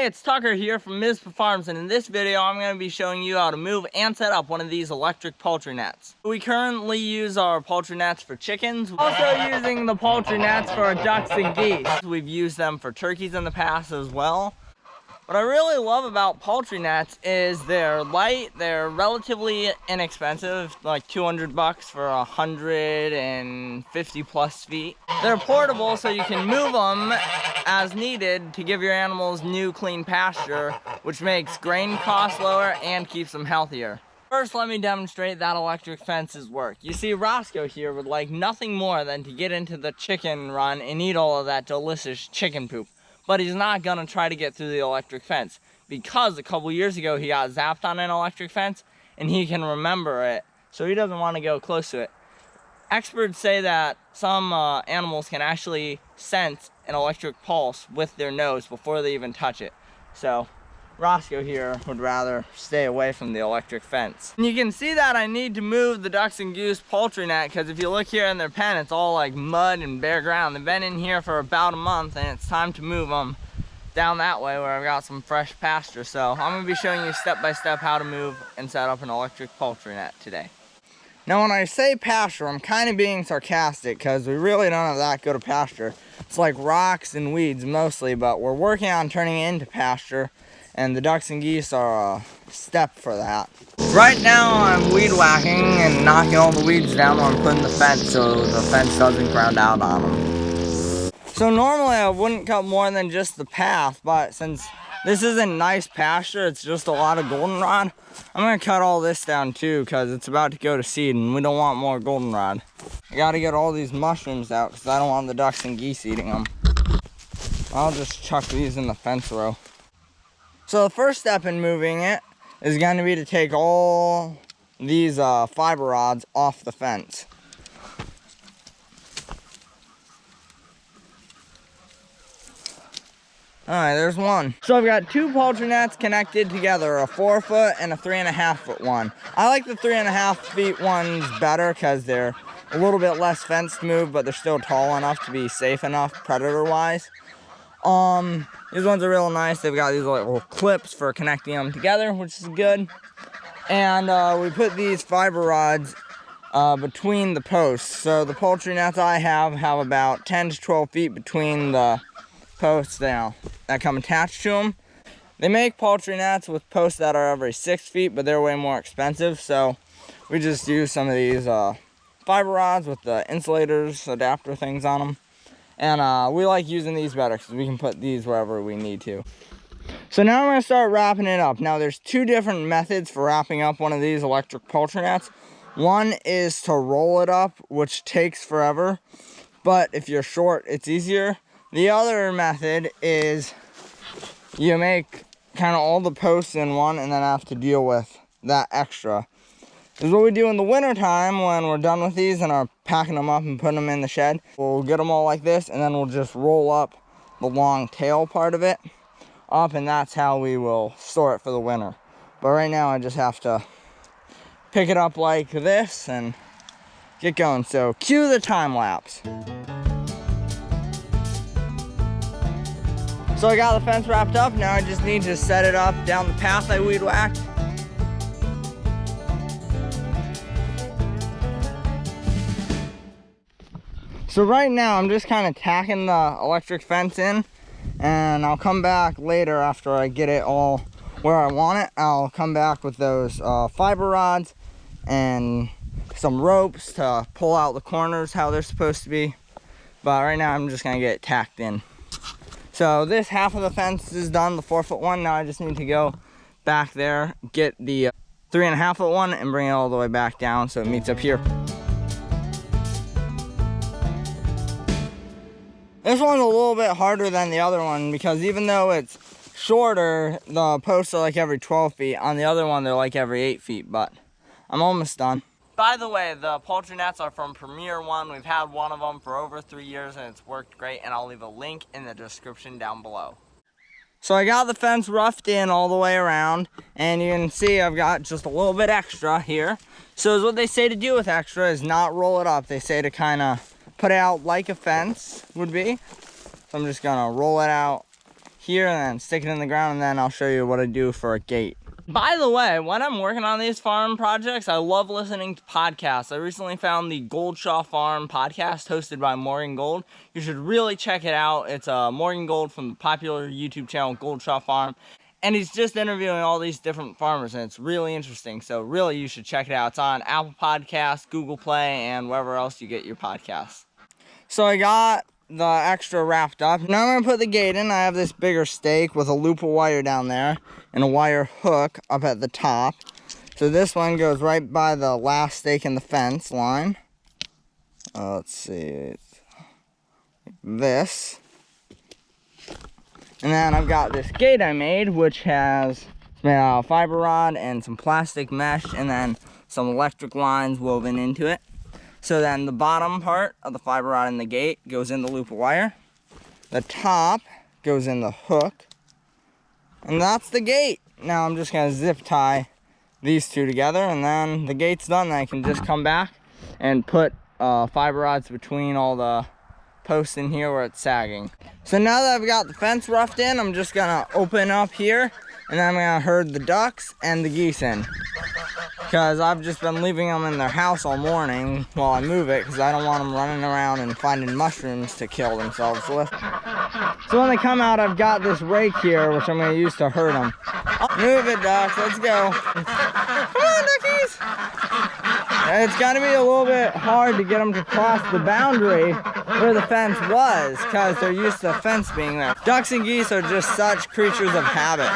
Hey, it's Tucker here from Mizpah Farms, and in this video I'm going to be showing you how to move and set up one of these electric poultry nets. We currently use our poultry nets for chickens, also using the poultry nets for ducks and geese. We've used them for turkeys in the past as well. What I really love about poultry nets is they're light, they're relatively inexpensive, like 200 bucks for 150 plus feet. They're portable, so you can move them as needed to give your animals new clean pasture, which makes grain costs lower and keeps them healthier. First, let me demonstrate that electric fence's work. You see, Roscoe here would like nothing more than to get into the chicken run and eat all of that delicious chicken poop. But he's not gonna try to get through the electric fence because a couple years ago he got zapped on an electric fence and he can remember it, so he doesn't want to go close to it. Experts say that some animals can actually sense an electric pulse with their nose before they even touch it. So Roscoe here would rather stay away from the electric fence. And you can see that I need to move the ducks and goose poultry net because if you look here in their pen, it's all like mud and bare ground. They've been in here for about a month and it's time to move them down that way where I've got some fresh pasture. So I'm going to be showing you step by step how to move and set up an electric poultry net today. Now when I say pasture, I'm kind of being sarcastic because we really don't have that good of pasture. It's like rocks and weeds mostly, but we're working on turning it into pasture. And the ducks and geese are a step for that. Right now I'm weed whacking and knocking all the weeds down while I'm putting the fence so the fence doesn't ground out on them. So normally I wouldn't cut more than just the path, but since this isn't nice pasture, it's just a lot of goldenrod, I'm gonna cut all this down too because it's about to go to seed and we don't want more goldenrod. I gotta get all these mushrooms out because I don't want the ducks and geese eating them. I'll just chuck these in the fence row. So the first step in moving it is going to be to take all these fiber rods off the fence. Alright, there's one. So I've got two poultry nets connected together, a 4-foot and a 3.5-foot one. I like the 3.5 feet ones better because they're a little bit less fence to move, but they're still tall enough to be safe enough predator-wise. These ones are real nice. They've got these little clips for connecting them together, which is good. And we put these fiber rods between the posts. So the poultry nets I have about 10 to 12 feet between the posts now that come attached to them. They make poultry nets with posts that are every 6 feet, but they're way more expensive. So we just use some of these fiber rods with the insulators, adapter things on them. And we like using these better because we can put these wherever we need to. So now I'm going to start wrapping it up. Now there's two different methods for wrapping up one of these electric poultry nets. One is to roll it up, which takes forever. But if you're short, it's easier. The other method is you make kind of all the posts in one and then have to deal with that extra. This is what we do in the winter time when we're done with these and are packing them up and putting them in the shed. We'll get them all like this and then we'll just roll up the long tail part of it up, and that's how we will store it for the winter. But right now I just have to pick it up like this and get going. So cue the time lapse. So I got the fence wrapped up. Now I just need to set it up down the path I weed whacked. So right now I'm just kind of tacking the electric fence in, and I'll come back later after I get it all where I want it. I'll come back with those fiber rods and some ropes to pull out the corners how they're supposed to be. But right now I'm just gonna get it tacked in. So this half of the fence is done, the 4-foot one. Now I just need to go back there, get the 3.5-foot one and bring it all the way back down so it meets up here. This one's a little bit harder than the other one because even though it's shorter, the posts are like every 12 feet. On the other one, they're like every 8 feet, but I'm almost done. By the way, the poultry nets are from Premier One. We've had one of them for over 3 years and it's worked great, and I'll leave a link in the description down below. So I got the fence roughed in all the way around, and you can see I've got just a little bit extra here. So what they say to do with extra is not roll it up. They say to kind of put it out like a fence would be. So I'm just gonna roll it out here and then stick it in the ground, and then I'll show you what I do for a gate. By the way, when I'm working on these farm projects, I love listening to podcasts. I recently found the Goldshaw Farm podcast hosted by Morgan Gold. You should really check it out. It's Morgan Gold from the popular YouTube channel Goldshaw Farm. And he's just interviewing all these different farmers, and it's really interesting. So really, you should check it out. It's on Apple Podcasts, Google Play, and wherever else you get your podcasts. So I got the extra wrapped up. Now I'm gonna put the gate in. I have this bigger stake with a loop of wire down there and a wire hook up at the top. So this one goes right by the last stake in the fence line. Let's see, it's like this. And then I've got this gate I made, which has fiber rod and some plastic mesh, and then some electric lines woven into it. So then the bottom part of the fiber rod in the gate goes in the loop of wire. The top goes in the hook. And that's the gate. Now I'm just gonna zip tie these two together, and then the gate's done. Then I can just come back and put fiber rods between all the posts in here where it's sagging. So now that I've got the fence roughed in, I'm just gonna open up here, and then I'm gonna herd the ducks and the geese in. Because I've just been leaving them in their house all morning while I move it, because I don't want them running around and finding mushrooms to kill themselves with. So when they come out, I've got this rake here, which I'm gonna use to herd them. Move it, ducks, let's go. Come on, duckies. It's gotta be a little bit hard to get them to cross the boundary where the fence was, because they're used to the fence being there. Ducks and geese are just such creatures of habit.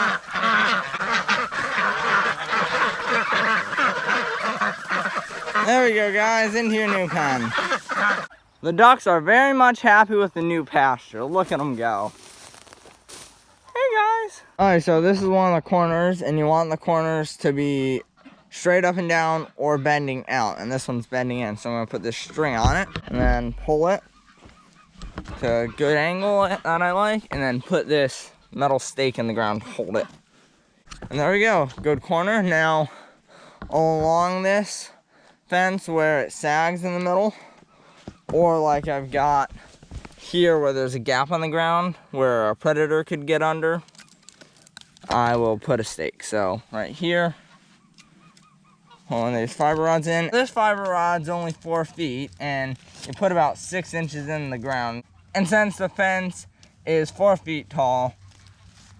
There we go, guys, into your new pen. The ducks are very much happy with the new pasture. Look at them go. Hey, guys. All right, so this is one of the corners, and you want the corners to be straight up and down or bending out, and this one's bending in. So I'm gonna put this string on it and then pull it to a good angle that I like, and then put this metal stake in the ground to hold it. And there we go, good corner. Now all along this fence where it sags in the middle, or like I've got here where there's a gap on the ground where a predator could get under, I will put a stake. So right here, pulling these fiber rods in. This fiber rod's only 4 feet, and you put about 6 inches in the ground. And since the fence is 4 feet tall,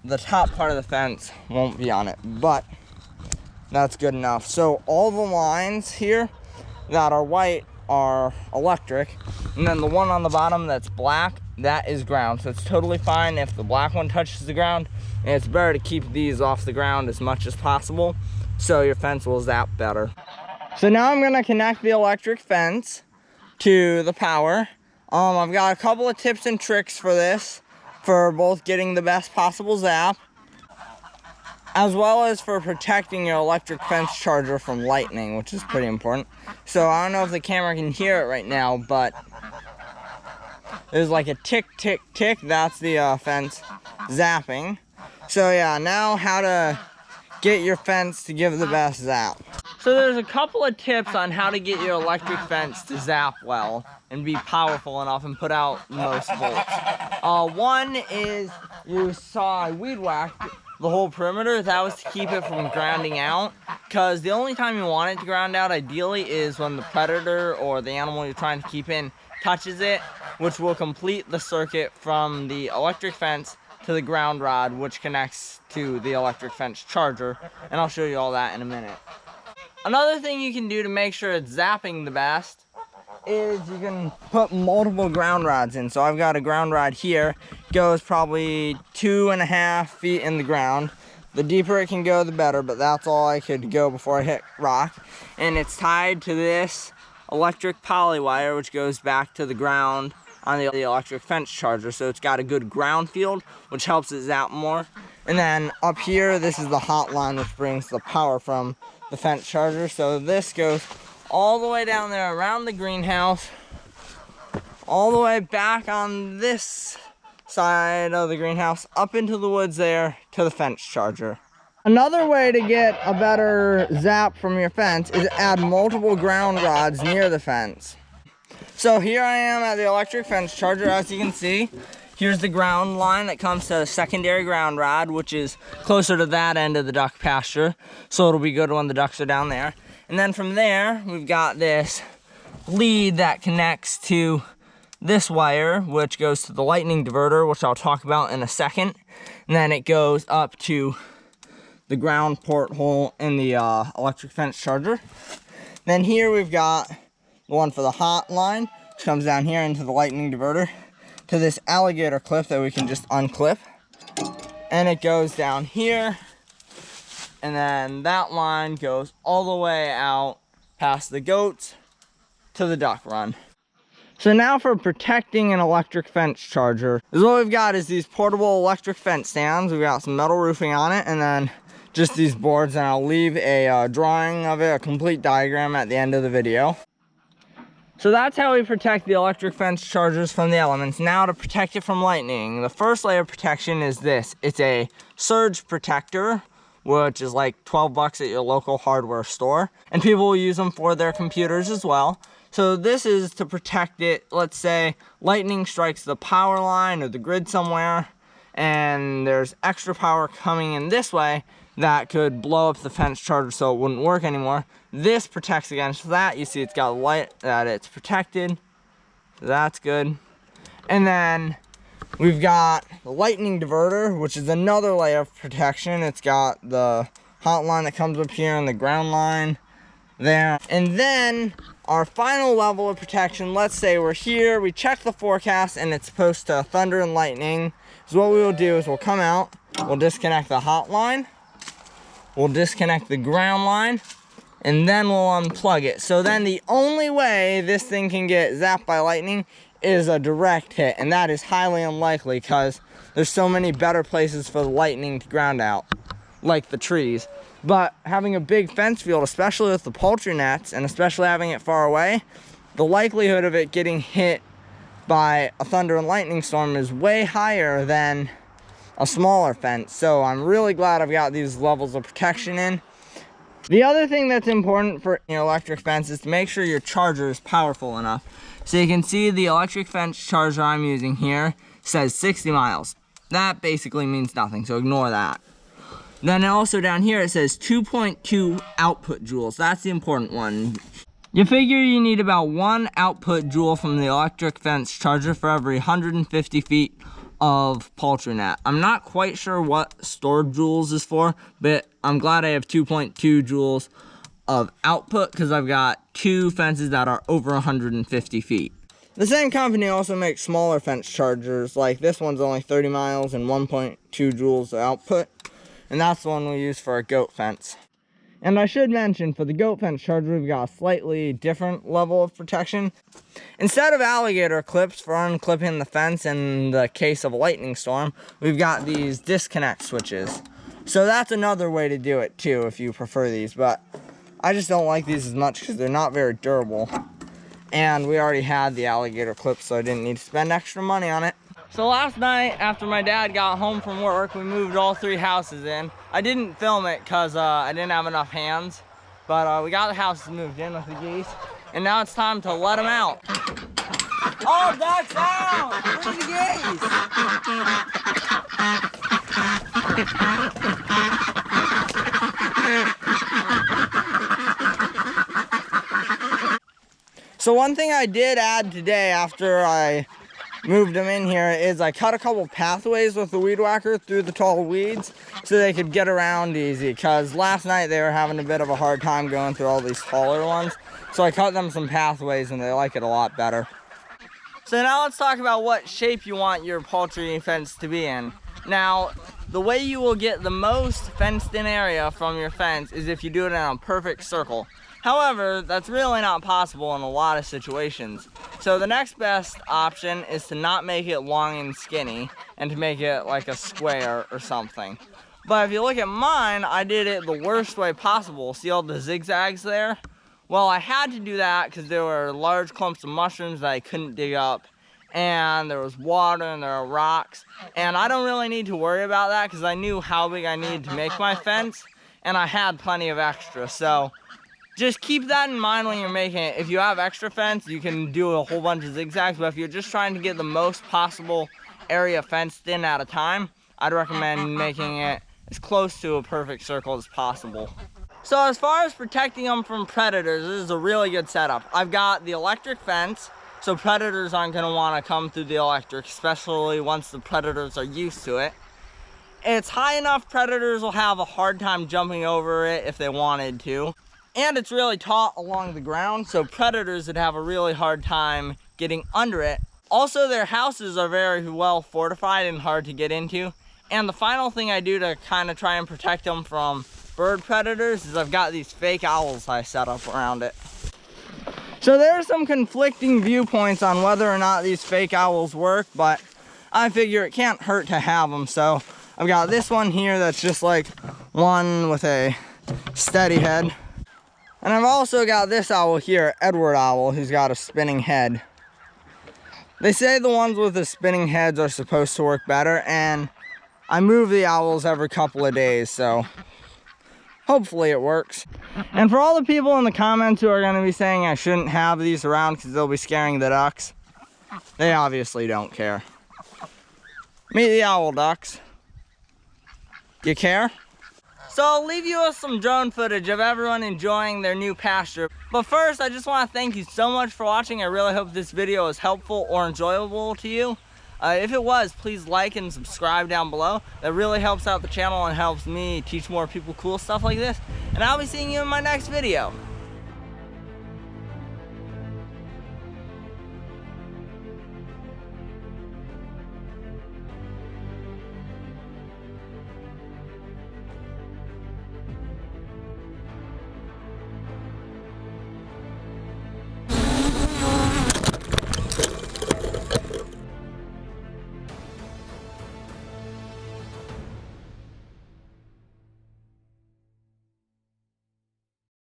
the top part of the fence won't be on it, but that's good enough. So all the lines here that are white are electric, and then the one on the bottom that's black, that is ground. So it's totally fine if the black one touches the ground, and it's better to keep these off the ground as much as possible so your fence will zap better. So now I'm gonna connect the electric fence to the power. I've got a couple of tips and tricks for this, for both getting the best possible zap, as well as for protecting your electric fence charger from lightning, which is pretty important. So I don't know if the camera can hear it right now, but there's like a tick, tick, tick. That's the fence zapping. So yeah, now how to get your fence to give the best zap. So there's a couple of tips on how to get your electric fence to zap well and be powerful enough and put out most volts. One is you saw I weed whacked the whole perimeter. That was to keep it from grounding out, because the only time you want it to ground out ideally is when the predator or the animal you're trying to keep in touches it, which will complete the circuit from the electric fence to the ground rod, which connects to the electric fence charger, and I'll show you all that in a minute. Another thing you can do to make sure it's zapping the best is you can put multiple ground rods in. So I've got a ground rod here, goes probably 2.5 feet in the ground. The deeper it can go, the better, but that's all I could go before I hit rock. And it's tied to this electric poly wire, which goes back to the ground on the electric fence charger. So it's got a good ground field, which helps it zap more. And then up here, this is the hot line, which brings the power from the fence charger. So this goes all the way down there around the greenhouse, all the way back on this side of the greenhouse, up into the woods there to the fence charger. Another way to get a better zap from your fence is add multiple ground rods near the fence. So here I am at the electric fence charger. As you can see, Here's the ground line that comes to the secondary ground rod, which is closer to that end of the duck pasture. So it'll be good when the ducks are down there. And then from there, we've got this lead that connects to this wire, which goes to the lightning diverter, which I'll talk about in a second. And then it goes up to the ground porthole in the electric fence charger. Then here we've got the one for the hot line, which comes down here into the lightning diverter to this alligator clip that we can just unclip. And it goes down here. And then that line goes all the way out past the goats to the duck run. So now for protecting an electric fence charger, is what we've got is these portable electric fence stands. We've got some metal roofing on it, and then just these boards, and I'll leave a drawing of it, a complete diagram at the end of the video. So that's how we protect the electric fence chargers from the elements. Now to protect it from lightning, the first layer of protection is this. It's a surge protector, which is like 12 bucks at your local hardware store. And people will use them for their computers as well. So this is to protect it. Let's say lightning strikes the power line or the grid somewhere, and there's extra power coming in this way that could blow up the fence charger so it wouldn't work anymore. This protects against that. You see it's got a light that it's protected. So that's good. And then we've got the lightning diverter, which is another layer of protection. It's got the hot line that comes up here and the ground line there. And then our final level of protection, let's say we're here, we check the forecast and it's supposed to thunder and lightning. So what we will do is we'll come out, we'll disconnect the hot line, we'll disconnect the ground line, and then we'll unplug it. So then the only way this thing can get zapped by lightning is a direct hit, and that is highly unlikely because there's so many better places for the lightning to ground out, like the trees. But having a big fence field, especially with the poultry nets, and especially having it far away, the likelihood of it getting hit by a thunder and lightning storm is way higher than a smaller fence. So I'm really glad I've got these levels of protection in. The other thing that's important for an electric fence is to make sure your charger is powerful enough. So you can see the electric fence charger I'm using here says 60 miles. That basically means nothing, so ignore that. Then also down here it says 2.2 output joules. That's the important one. You figure you need about 1 output joule from the electric fence charger for every 150 feet of poultry net. I'm not quite sure what stored joules is for, but I'm glad I have 2.2 joules of output because I've got 2 fences that are over 150 feet. The same company also makes smaller fence chargers, like this one's only 30 miles and 1.2 joules of output, and that's the one we use for a goat fence. And I should mention, for the goat fence charger, we've got a slightly different level of protection. Instead of alligator clips for unclipping the fence in the case of a lightning storm, we've got these disconnect switches. So that's another way to do it too, if you prefer these, but I just don't like these as much because they're not very durable. And we already had the alligator clips, so I didn't need to spend extra money on it. So last night, after my dad got home from work, we moved all 3 houses in. I didn't film it because I didn't have enough hands, but we got the houses moved in with the geese, and now it's time to let them out. All ducks out! Free the geese! So one thing I did add today after I moved them in here is I cut a couple pathways with the weed whacker through the tall weeds so they could get around easy, because last night they were having a bit of a hard time going through all these taller ones. So I cut them some pathways and they like it a lot better. So now let's talk about what shape you want your poultry fence to be in. Now, the way you will get the most fenced in area from your fence is if you do it in a perfect circle. However, that's really not possible in a lot of situations. So the next best option is to not make it long and skinny and to make it like a square or something. But if you look at mine, I did it the worst way possible. See all the zigzags there? Well, I had to do that because there were large clumps of mushrooms that I couldn't dig up, and there was water and there were rocks, and I don't really need to worry about that because I knew how big I needed to make my fence, and I had plenty of extra. So just keep that in mind when you're making it. If you have extra fence, you can do a whole bunch of zigzags, but if you're just trying to get the most possible area fenced in at a time, I'd recommend making it as close to a perfect circle as possible. So as far as protecting them from predators, this is a really good setup. I've got the electric fence, so predators aren't going to want to come through the electric, especially once the predators are used to it. It's high enough predators will have a hard time jumping over it if they wanted to. And it's really taut along the ground, so predators would have a really hard time getting under it. Also, their houses are very well fortified and hard to get into. And the final thing I do to kind of try and protect them from bird predators is I've got these fake owls I set up around it. So there are some conflicting viewpoints on whether or not these fake owls work, but I figure it can't hurt to have them. So I've got this one here that's just like one with a steady head. And I've also got this owl here, Edward owl, who's got a spinning head. They say the ones with the spinning heads are supposed to work better, and I move the owls every couple of days, so hopefully it works. And for all the people in the comments who are going to be saying I shouldn't have these around because they'll be scaring the ducks, they obviously don't care. Meet the owl ducks. You care? So I'll leave you with some drone footage of everyone enjoying their new pasture. But first, I just want to thank you so much for watching. I really hope this video was helpful or enjoyable to you. If it was, please like and subscribe down below. That really helps out the channel and helps me teach more people cool stuff like this. And I'll be seeing you in my next video.